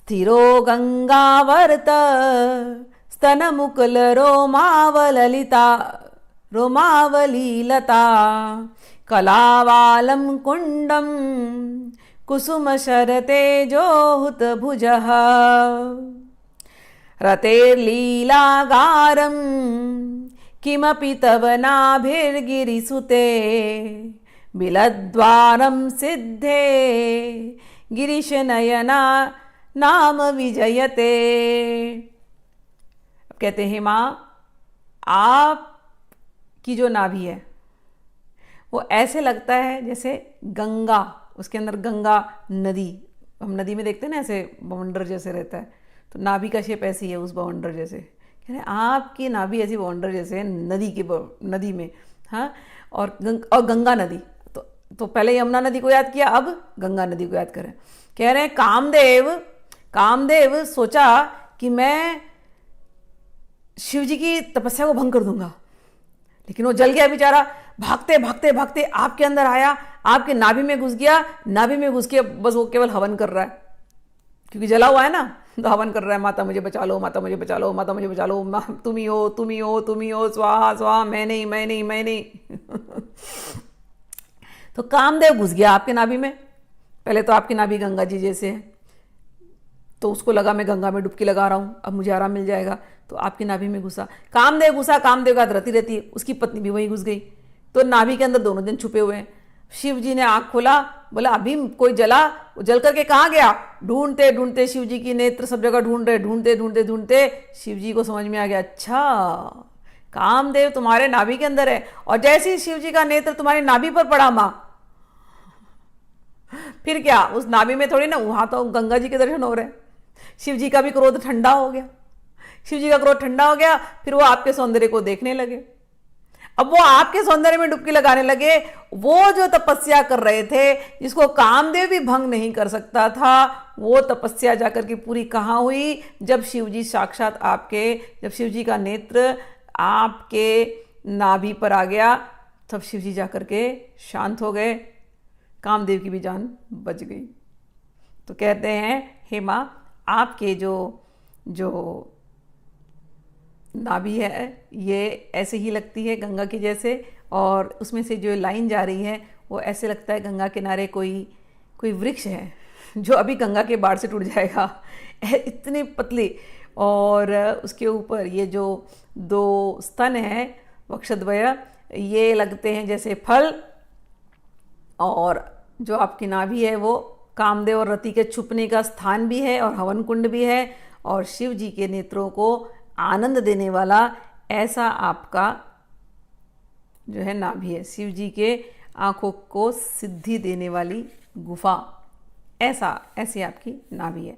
स्थिरो गंगावर्त स्तनमुकुल रोमावललिता रोमावलीलता कलावालं कुंडम कुसुमशरतेजोहुत भुजः रतेर्लीलागारं किमपि तव नाभिर्गिरिसुते बिलद्वारं सिद्धे गिरीशनयना नाम विजयते। अब कहते हैं माँ, आपकी जो नाभि है वो ऐसे लगता है जैसे गंगा, उसके अंदर गंगा नदी, हम नदी में देखते हैं ना ऐसे बाउंडर जैसे रहता है, तो नाभि का शेप ऐसी है उस बाउंडर जैसे। कह रहे आपकी नाभि ऐसी बाउंडर जैसे है नदी में। हाँ, और गंगा नदी, तो पहले यमुना नदी को याद किया, अब गंगा नदी को याद करें। कह रहे हैं कामदेव सोचा कि मैं शिव जी की तपस्या को भंग कर दूंगा, लेकिन वो जल गया बेचारा। भागते भागते भागते आपके अंदर आया, आपके नाभि में घुस गया, नाभि में घुस के बस वो केवल हवन कर रहा है, क्योंकि जला हुआ है ना, तो हवन कर रहा है, माता मुझे बचा लो, माता मुझे बचा लो, माता मुझे बचा लो, तुम ही हो, तुम ही हो, तुम ही हो, स्वाहा स्वाहा, मैं नहीं, मैं नहीं, मैं नहीं। तो कामदेव घुस गया आपके नाभि में। पहले तो आपकी नाभि गंगा जी जैसे है, तो उसको लगा मैं गंगा में डुबकी लगा रहा हूँ, अब मुझे आराम मिल जाएगा, तो आपकी नाभि में घुसा। कामदेव का रति रहती है, उसकी पत्नी भी वहीं घुस गई, तो नाभि के अंदर दोनों जन छुपे हुए हैं। शिव जी ने आँख खोला, बोला अभी कोई जला, जल करके कहाँ गया? ढूंढते ढूंढते शिव जी की नेत्र सब जगह ढूंढ रहे, ढूंढते ढूंढते ढूंढते शिव जी को समझ में आ गया, अच्छा कामदेव तुम्हारे नाभि के अंदर है। और जैसे ही शिव जी का नेत्र तुम्हारी नाभि पर पड़ा माँ, फिर क्या, उस नाभि में थोड़ी ना, वहां तो गंगा जी के दर्शन हो रहे हैं। शिव जी का भी क्रोध ठंडा हो गया, शिव जी का क्रोध ठंडा हो गया, फिर वो आपके सौंदर्य को देखने लगे। अब वो आपके सौंदर्य में डुबकी लगाने लगे। वो जो तपस्या कर रहे थे, जिसको कामदेव भी भंग नहीं कर सकता था, वो तपस्या जाकर के पूरी कहाँ हुई? जब शिव जी साक्षात जब शिव जी का नेत्र आपके नाभि पर आ गया, तब शिव जी जाकर के शांत हो गए, कामदेव की भी जान बच गई। तो कहते हैं हे माँ, आपके जो नाभि है ये ऐसे ही लगती है गंगा की जैसे, और उसमें से जो लाइन जा रही है वो ऐसे लगता है गंगा किनारे कोई वृक्ष है जो अभी गंगा के बाढ़ से टूट जाएगा, इतनी पतली। और उसके ऊपर ये जो दो स्तन हैं वक्षद्वय, ये लगते हैं जैसे फल। और जो आपकी नाभि है वो कामदेव और रति के छुपने का स्थान भी है और हवन कुंड भी है, और शिव जी के नेत्रों को आनंद देने वाला ऐसा आपका जो है नाभि है, शिव जी के आंखों को सिद्धि देने वाली गुफा, ऐसी आपकी नाभि है।